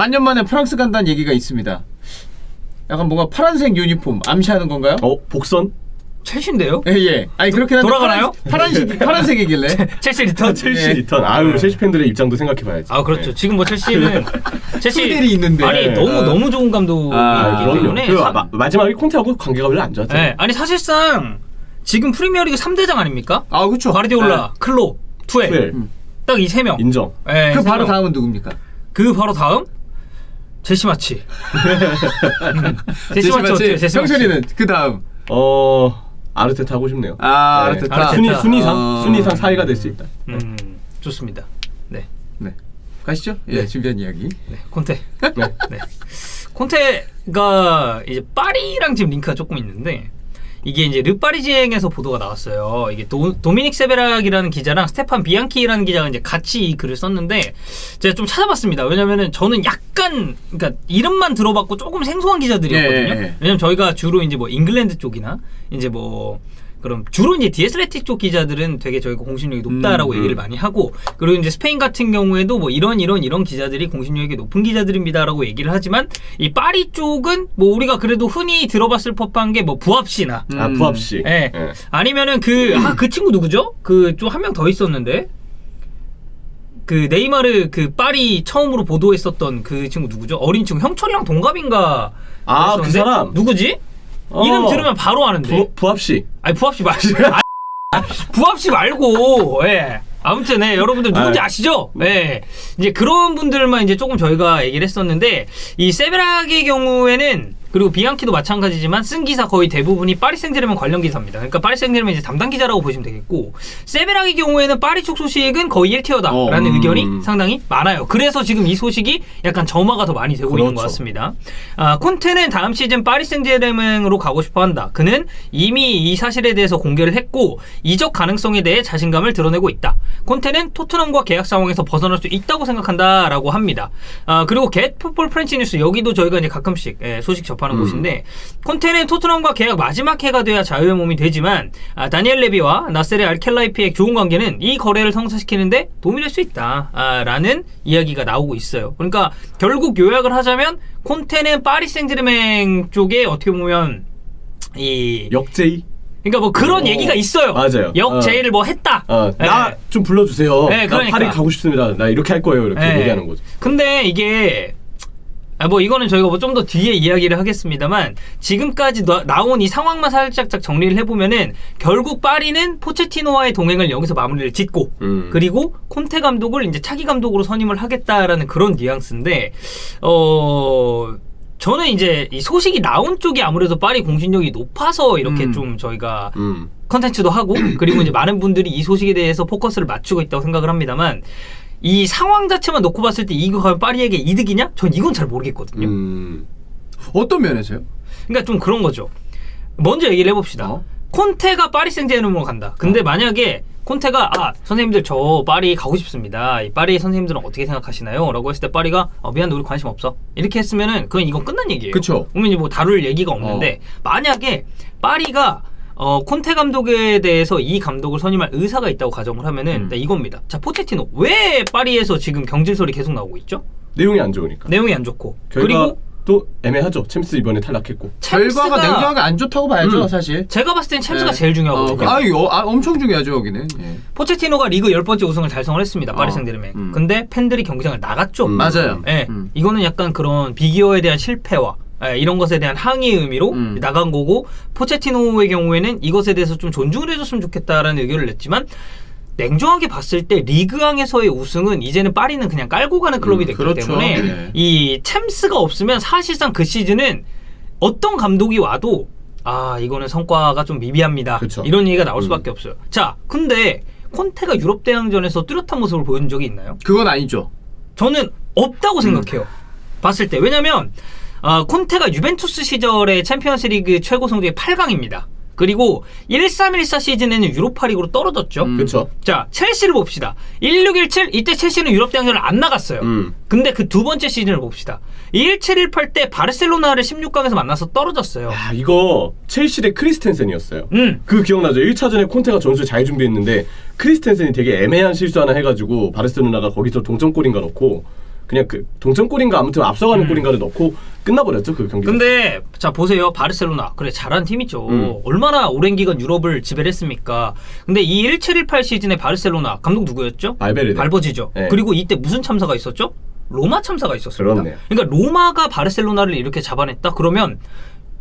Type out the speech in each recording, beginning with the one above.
반년 만에 프랑스 간다는 얘기가 있습니다. 약간 뭔가 파란색 유니폼 암시하는 건가요? 복선? 첼시인데요? 예. 아니 그렇긴 한데 돌아가나요? 파란색이길래. 첼시 리턴. 첼시 리턴. 아유, 첼시 팬들의 입장도 생각해봐야지. 아 그렇죠. 네. 지금 뭐 첼시는 수들이 있는데. 아니 너무 좋은 감독이기 때문에. 마지막에 콘테하고 관계가 별로 안 좋았죠. 네, 아니 사실상 지금 프리미어리그 3대장 아닙니까? 아 그렇죠. 과르디올라, 클롭, 투엘. 딱 이 3명. 인정. 네, 그 바로 다음은 누굽니까? 그 바로 다음 제시마치. 제시마치 어때요? 성철이는 그 다음. 아르테타 하고 싶네요. 아르테타. 아르테타. 순위상 4위가 될 수 있다. 좋습니다. 네. 가시죠. 예, 준비한 이야기. 네, 콘테. 네. 콘테가 이제 파리랑 지금 링크가 조금 있는데 이게 이제 르파리지앵에서 보도가 나왔어요. 이게 도미닉 세베락이라는 기자랑 스테판 비앙키라는 기자가 이제 같이 이 글을 썼는데 제가 좀 찾아봤습니다. 왜냐면은 저는 약간 그러니까 이름만 들어봤고 조금 생소한 기자들이었거든요. 왜냐면 저희가 주로 이제 뭐 잉글랜드 쪽이나 이제 뭐 그럼 주로 이제 디애슬레틱 쪽 기자들은 되게 저희가 공신력이 높다라고 얘기를 많이 하고 그리고 이제 스페인 같은 경우에도 뭐 이런 기자들이 공신력이 높은 기자들입니다라고 얘기를 하지만 이 파리 쪽은 뭐 우리가 그래도 흔히 들어봤을 법한 게 뭐 부합씨나 부합씨. 예. 아니면은 그 친구 누구죠? 그 좀 한 명 더 있었는데 그 네이마르 그 파리 처음으로 보도했었던 그 친구 누구죠? 어린 친구 형철이랑 동갑인가? 그 사람 누구지? 이름 들으면 바로 아는데. 부합씨. 아니 부합씨 부합씨 말고. 예. 아무튼 여러분들 누군지 아시죠? 예. 이제 그런 분들만 이제 조금 저희가 얘기를 했었는데 이 세베락의 경우에는 그리고 비앙키도 마찬가지지만 쓴 기사 거의 대부분이 파리 생제르맹 관련 기사입니다. 그러니까 파리 생제르맹 이제 담당 기자라고 보시면 되겠고 세베락의 경우에는 파리 쪽 소식은 거의 1티어다라는 의견이 상당히 많아요. 그래서 지금 이 소식이 약간 점화가 더 많이 되고 있는 것 같습니다. 콘테는 다음 시즌 파리 생제르맹으로 가고 싶어한다. 그는 이미 이 사실에 대해서 공개를 했고 이적 가능성에 대해 자신감을 드러내고 있다. 콘테는 토트넘과 계약 상황에서 벗어날 수 있다고 생각한다라고 합니다. 그리고 겟 풋볼 프렌치 뉴스 여기도 저희가 이제 가끔씩 소식 접하는 곳인데 콘테는 토트넘과 계약 마지막 해가 돼야 자유의 몸이 되지만 다니엘 레비와 나세르 알켈라이피의 좋은 관계는 이 거래를 성사시키는데 도움이 될 수 있다 라는 이야기가 나오고 있어요. 그러니까 결국 요약을 하자면 콘테는 파리 생제르맹 쪽에 어떻게 보면 이 역제의? 그러니까 뭐 그런 얘기가 있어요. 맞아요. 역제의를 뭐 했다. 나 좀 불러주세요. 네, 나 그러니까. 파리 가고 싶습니다. 나 이렇게 할 거예요. 이렇게 얘기하는 거죠. 근데 이게 뭐 이거는 저희가 뭐 좀 더 뒤에 이야기를 하겠습니다만 지금까지 나온 이 상황만 살짝 정리를 해보면은 결국 파리는 포체티노와의 동행을 여기서 마무리를 짓고 그리고 콘테 감독을 이제 차기 감독으로 선임을 하겠다라는 그런 뉘앙스인데 저는 이제 이 소식이 나온 쪽이 아무래도 파리 공신력이 높아서 이렇게 좀 저희가 컨텐츠도 하고 그리고 이제 많은 분들이 이 소식에 대해서 포커스를 맞추고 있다고 생각을 합니다만 이 상황 자체만 놓고 봤을 때 이거 과연 파리에게 이득이냐? 전 이건 잘 모르겠거든요. 어떤 면에서요? 그러니까 좀 그런 거죠. 먼저 얘기를 해봅시다. 콘테가 파리 생제르맹으로 간다. 근데 만약에 콘테가 선생님들 저 파리 가고 싶습니다. 이 파리 선생님들은 어떻게 생각하시나요? 라고 했을 때 파리가 미안해 우리 관심 없어. 이렇게 했으면은 그건 이건 끝난 얘기예요. 그쵸. 그러면 이제 뭐 다룰 얘기가 없는데 만약에 파리가 콘테 감독에 대해서 이 감독을 선임할 의사가 있다고 가정을 하면은 이겁니다. 자, 포체티노 왜 파리에서 지금 경질설이 계속 나오고 있죠? 내용이 안 좋으니까. 내용이 안 좋고 그리고 또 애매하죠. 챔스 이번에 탈락했고. 결과가 냉정하게 안 좋다고 봐야죠, 사실. 제가 봤을 땐 챔스가 제일 중요하거든요. 엄청 중요하죠, 여기는. 포체티노가 리그 10번째 우승을 달성을 했습니다. 파리 생제르맹. 근데 팬들이 경기장을 나갔죠. 맞아요. 이거는 약간 그런 비기어에 대한 실패와 이런 것에 대한 항의의 의미로 나간 거고 포체티노의 경우에는 이것에 대해서 좀 존중을 해줬으면 좋겠다라는 의견을 냈지만 냉정하게 봤을 때 리그왕에서의 우승은 이제는 파리는 그냥 깔고 가는 클럽이 됐기 때문에 이 챔스가 없으면 사실상 그 시즌은 어떤 감독이 와도 이거는 성과가 좀 미비합니다. 그쵸. 이런 얘기가 나올 수밖에 없어요. 자, 근데 콘테가 유럽 대항전에서 뚜렷한 모습을 보여준 적이 있나요? 그건 아니죠. 저는 없다고 생각해요. 봤을 때. 왜냐면 콘테가 유벤투스 시절에 챔피언스리그 최고 성적이 8강입니다. 그리고 13-14 시즌에는 유로파리그로 떨어졌죠. 그렇죠. 자, 첼시를 봅시다. 16-17 이때 첼시는 유럽 대항전을 안 나갔어요. 근데 그 두 번째 시즌을 봅시다. 17-18 때 바르셀로나를 16강에서 만나서 떨어졌어요. 이거 첼시 대 크리스텐센이었어요. 그 기억나죠? 1차전에 콘테가 전술 잘 준비했는데 크리스텐센이 되게 애매한 실수 하나 해가지고 바르셀로나가 거기서 동점골인가 넣고 그냥 그 동점골인가 아무튼 앞서가는 골인가를 넣고 끝나버렸죠 그 경기. 근데 자 보세요. 바르셀로나 그래 잘한 팀이죠. 얼마나 오랜 기간 유럽을 지배를 했습니까. 근데 이 1718 시즌에 바르셀로나 감독 누구였죠? 발버지죠. 네. 그리고 이때 무슨 참사가 있었죠? 로마 참사가 있었습니다. 그렇네요. 그러니까 로마가 바르셀로나를 이렇게 잡아냈다 그러면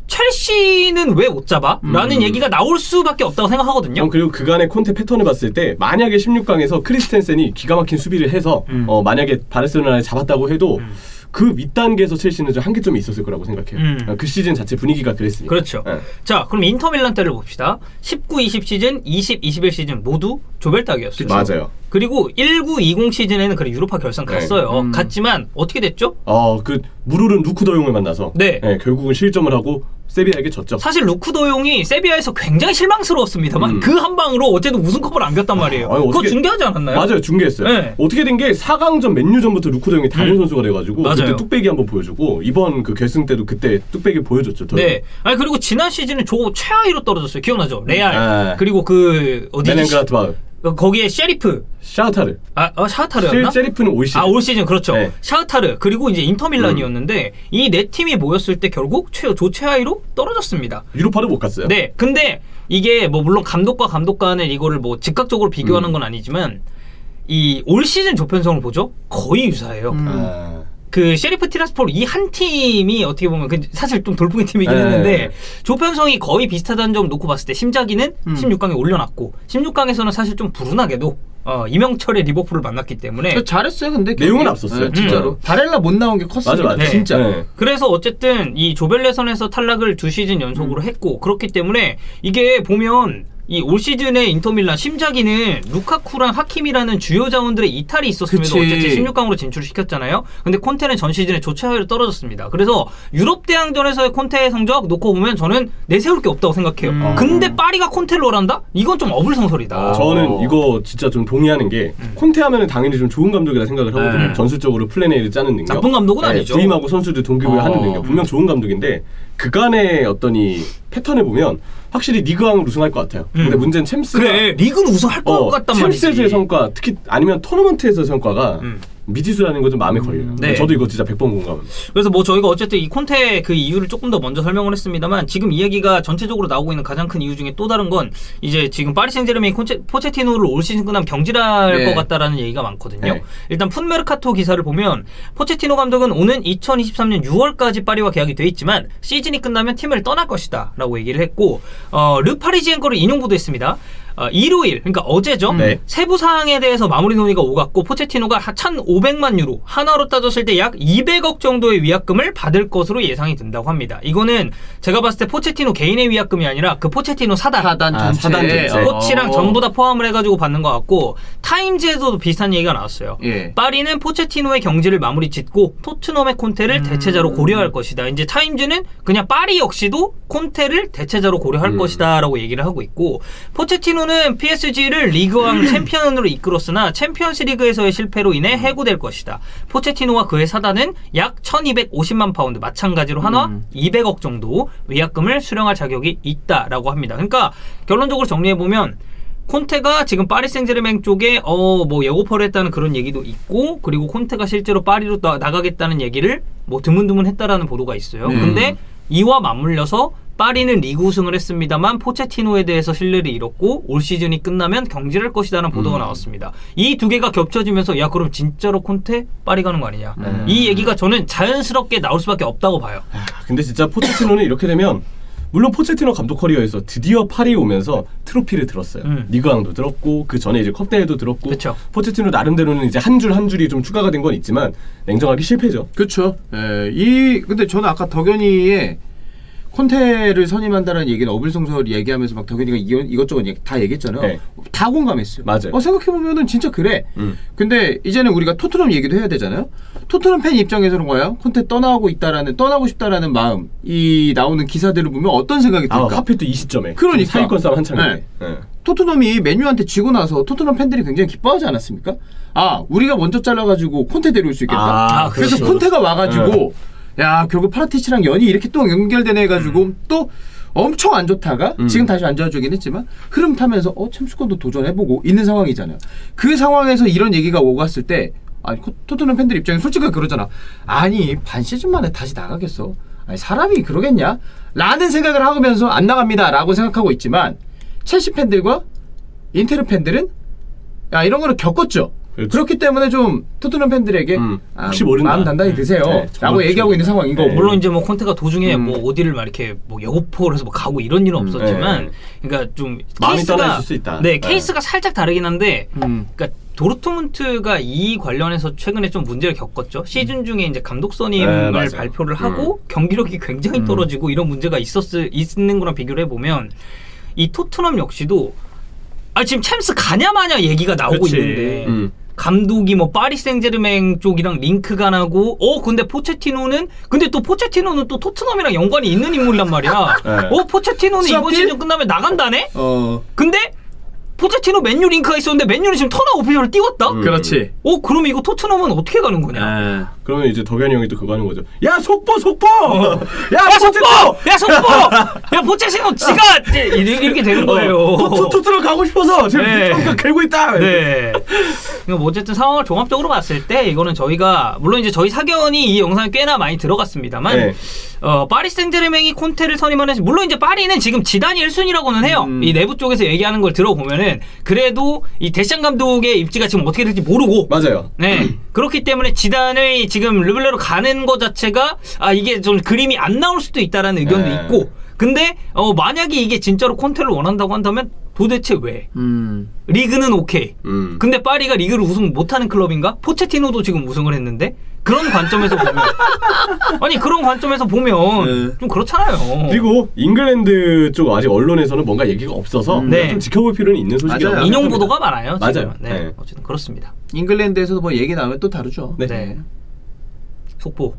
첼시는 왜 못 잡아? 라는 얘기가 나올 수밖에 없다고 생각하거든요. 그리고 그간의 콘테 패턴을 봤을 때 만약에 16강에서 크리스텐센이 기가 막힌 수비를 해서 만약에 바르셀로나를 잡았다고 해도 그 윗단계에서 첼시는 좀 한계점이 있었을 거라고 생각해요. 그 시즌 자체 분위기가 그랬으니까. 그렇죠. 네. 자, 그럼 인터밀란 때를 봅시다. 19-20 시즌, 20-21 시즌 모두 조별딱이었어요. 맞아요. 그리고 19-20 시즌에는 그래 유로파 결선 갔어요. 갔지만 어떻게 됐죠? 그 무르른 루크더용을 만나서 네. 결국은 실점을 하고 세비야에게 졌죠. 사실 루크도용이 세비야에서 굉장히 실망스러웠습니다만 그 한 방으로 어쨌든 우승컵을 안겼단 말이에요. 그거 중계하지 않았나요? 맞아요. 중계했어요. 네. 어떻게 된 게 4강전 맨유전부터 루크도용이 다른 선수가 돼가지고 맞아요. 그때 뚝배기 한번 보여주고 이번 그 결승 때도 그때 뚝배기 보여줬죠. 네. 아니 그리고 지난 시즌은 최하위로 떨어졌어요. 기억나죠? 레알. 네. 그리고 그 어디지? 메넨그라트바흐. 거기에 셰리프. 샤흐타르. 샤흐타르였나? 셰리프는 올 시즌. 올 시즌 그렇죠. 네. 샤흐타르 그리고 이제 인터밀란이었는데 이 네 팀이 모였을 때 결국 조최하위로 떨어졌습니다. 유로파를 못 갔어요. 네. 근데 이게 뭐 물론 감독과 감독 간의 이거를 뭐 즉각적으로 비교하는 건 아니지만 이 올 시즌 조편성을 보죠. 거의 유사해요. 그 셰리프 티라스폴 이 한 팀이 어떻게 보면 사실 좀 돌풍의 팀이긴 했는데 조편성이 거의 비슷하다는 점을 놓고 봤을 때 심자기는 16강에 올려놨고 16강에서는 사실 좀 불운하게도 이명철의 리버풀을 만났기 때문에 잘했어요. 근데 내용은 앞섰어요. 진짜로. 바렐라 못 나온 게 컸습니다. 맞아. 진짜. 네. 그래서 어쨌든 이 조별예선에서 탈락을 2시즌 연속으로 했고 그렇기 때문에 이게 보면 이 올 시즌의 인터밀란 심자기는 루카쿠랑 하킴이라는 주요 자원들의 이탈이 있었음에도 그치. 어쨌든 16강으로 진출시켰잖아요. 근데 콘테는 전 시즌에 조차하위로 떨어졌습니다. 그래서 유럽 대항전에서의 콘테의 성적 놓고 보면 저는 내세울 게 없다고 생각해요. 근데 파리가 콘테를 넣어란다? 이건 좀 어불성설이다. 저는 이거 진짜 좀 동의하는 게 콘테 하면은 당연히 좀 좋은 감독이라 생각을 하거든요. 전술적으로 플랜 A를 짜는 능력. 나쁜 감독은 아니죠. 부임하고 선수들 동기부여하는 능력. 분명 좋은 감독인데 그간의 어떤 이 패턴을 보면 확실히 리그왕을 우승할 것 같아요. 근데 문제는 챔스가 그래 리그는 우승할 것 같단 말이지. 챔스에서의 성과 특히 아니면 토너먼트에서의 성과가 미지수라는 거 좀 마음에 걸려요. 네. 저도 이거 진짜 100번 공감합니다. 그래서 뭐 저희가 어쨌든 이 콘테 그 이유를 조금 더 먼저 설명을 했습니다만 지금 이야기가 전체적으로 나오고 있는 가장 큰 이유 중에 또 다른 건 이제 지금 파리 생제르맹이 포체티노를 올 시즌 끝나면 경질할 것 같다라는 얘기가 많거든요. 일단 풋메르카토 기사를 보면 포체티노 감독은 오는 2023년 6월까지 파리와 계약이 돼 있지만 시즌이 끝나면 팀을 떠날 것이다 라고 얘기를 했고 르 파리지엔 거를 인용 보도했습니다. 일요일 그러니까 어제죠. 세부 사항에 대해서 마무리 논의가 오갔고 포체티노가 1,500만 유로 한화로 따졌을 때 약 200억 정도의 위약금을 받을 것으로 예상이 된다고 합니다. 이거는 제가 봤을 때 포체티노 개인의 위약금이 아니라 그 포체티노 사단 전체. 코치랑 전부 다 포함을 해가지고 받는 것 같고 타임즈에서도 비슷한 얘기가 나왔어요. 파리는 포체티노의 경질을 마무리 짓고 토트넘의 콘테를 대체자로 고려할 것이다. 이제 타임즈는 그냥 파리 역시도 콘테를 대체자로 고려할 것이다 라고 얘기를 하고 있고 포체티노는 PSG를 리그왕 챔피언으로 이끌었으나 챔피언스 리그에서의 실패로 인해 해고될 것이다. 포체티노와 그의 사단은 약 1250만 파운드 마찬가지로 한화 200억 정도 위약금을 수령할 자격이 있다라고 합니다. 그러니까 결론적으로 정리해보면 콘테가 지금 파리 생제르맹 쪽에 뭐 예고퍼를 했다는 그런 얘기도 있고 그리고 콘테가 실제로 파리로 나가겠다는 얘기를 뭐 드문드문 했다라는 보도가 있어요. 근데 이와 맞물려서 파리는 리그 우승을 했습니다만 포체티노에 대해서 신뢰를 잃었고 올 시즌이 끝나면 경질할 것이라는 보도가 나왔습니다. 이 두 개가 겹쳐지면서 야 그럼 진짜로 콘테 파리 가는 거 아니냐. 이 얘기가 저는 자연스럽게 나올 수밖에 없다고 봐요. 근데 진짜 포체티노는 이렇게 되면 물론 포체티노 감독 커리어에서 드디어 파리에 오면서 트로피를 들었어요. 리그왕도 들었고 그 전에 이제 컵대회도 들었고 그쵸. 포체티노 나름대로는 이제 한 줄 한 줄이 좀 추가가 된 건 있지만 냉정하게 실패죠. 그렇죠. 근데 저는 아까 덕현이의 콘테를 선임한다는 얘기는 어불성설 얘기하면서 막 덕현이가 이것저것 다 얘기했잖아요. 다 공감했어요. 맞아요. 생각해보면은 진짜 그래. 근데 이제는 우리가 토트넘 얘기도 해야 되잖아요. 토트넘 팬 입장에서는 과연 콘테 떠나고 싶다라는 마음이 나오는 기사들을 보면 어떤 생각이 들까? 하필 또 이 시점에. 그러니까. 사위권 싸움 한창인데. 토트넘이 맨유한테 지고 나서 토트넘 팬들이 굉장히 기뻐하지 않았습니까? 우리가 먼저 잘라가지고 콘테 데려올 수 있겠다. 그래서 그렇죠. 콘테가 와가지고 야 결국 파라티치랑 연이 이렇게 또 연결되네 해가지고 또 엄청 안 좋다가 지금 다시 안 좋아지긴 했지만 흐름 타면서 챔스권도 도전해보고 있는 상황이잖아요. 그 상황에서 이런 얘기가 오갔을 때 아니 토트넘 팬들 입장에 솔직하게 그러잖아. 아니 반 시즌 만에 다시 나가겠어? 아니 사람이 그러겠냐? 라는 생각을 하면서 안 나갑니다 라고 생각하고 있지만 첼시 팬들과 인테르 팬들은 야 이런 거를 겪었죠. 그렇죠. 그렇기 때문에 좀 토트넘 팬들에게 혹시 모른다. 마음 단단히 드세요 네, 라고 정말 얘기하고 있는 상황인 거고. 물론 이제 뭐 콘테가 도중에 뭐 어디를 막 이렇게 뭐 여포를 해서 뭐 가고 이런 일은 없었지만, 그러니까 좀 마음이 케이스가 떠나 있을 수 있다. 네, 케이스가 살짝 다르긴 한데, 음. 그러니까 도르트문트가 이 관련해서 최근에 좀 문제를 겪었죠. 시즌 중에 이제 감독 선임을 맞아요. 발표를 하고 경기력이 굉장히 떨어지고 이런 문제가 있는 거랑 비교를 해보면 이 토트넘 역시도 지금 챔스 가냐 마냐 얘기가 나오고 그치. 있는데 감독이 뭐 파리 생제르맹 쪽이랑 링크가 나고 근데 포체티노는 또 토트넘이랑 연관이 있는 인물이란 말이야. 네. 포체티노는 이번 수업길? 시즌 끝나면 나간다네? 어 근데 포체티노 맨유 링크가 있었는데 맨유는 지금 터너 오피셜을 띄웠다? 그렇지. 그럼 이거 토트넘은 어떻게 가는 거냐? 아. 그러면 이제 덕현이 형이 또 그거 하는 거죠. 야 속보! 야 속보! 야 포체티노 지가 이렇게 되는 거예요. 토트넘 가고 싶어서 지금 네. 토트넘 긁고 있다. 네. 뭐 어쨌든 상황을 종합적으로 봤을 때 이거는 저희가 물론 이제 저희 사견이 이 영상에 꽤나 많이 들어갔습니다만 네. 파리 생제르맹이 콘테를 선임하는 물론 이제 파리는 지금 지단이 1순위라고는 해요. 이 내부 쪽에서 얘기하는 걸 들어보면은 그래도 이 데샹 감독의 입지가 지금 어떻게 될지 모르고 맞아요. 네. 그렇기 때문에 지단을 지금 르블레로 가는 것 자체가 이게 좀 그림이 안 나올 수도 있다라는 의견도 네. 있고 근데 만약에 이게 진짜로 콘테를 원한다고 한다면 도대체 왜? 리그는 오케이. 근데 파리가 리그를 우승 못하는 클럽인가? 포체티노도 지금 우승을 했는데 그런 관점에서 보면 좀 그렇잖아요. 그리고 잉글랜드 쪽 아직 언론에서는 뭔가 얘기가 없어서 네. 좀 지켜볼 필요는 있는 소식이라고 맞아요. 인용 생각합니다. 보도가 많아요. 맞아요. 지금은. 네. 네. 어쨌든 그렇습니다. 잉글랜드에서도 뭐 얘기 나오면 또 다르죠. 네. 네. 속보.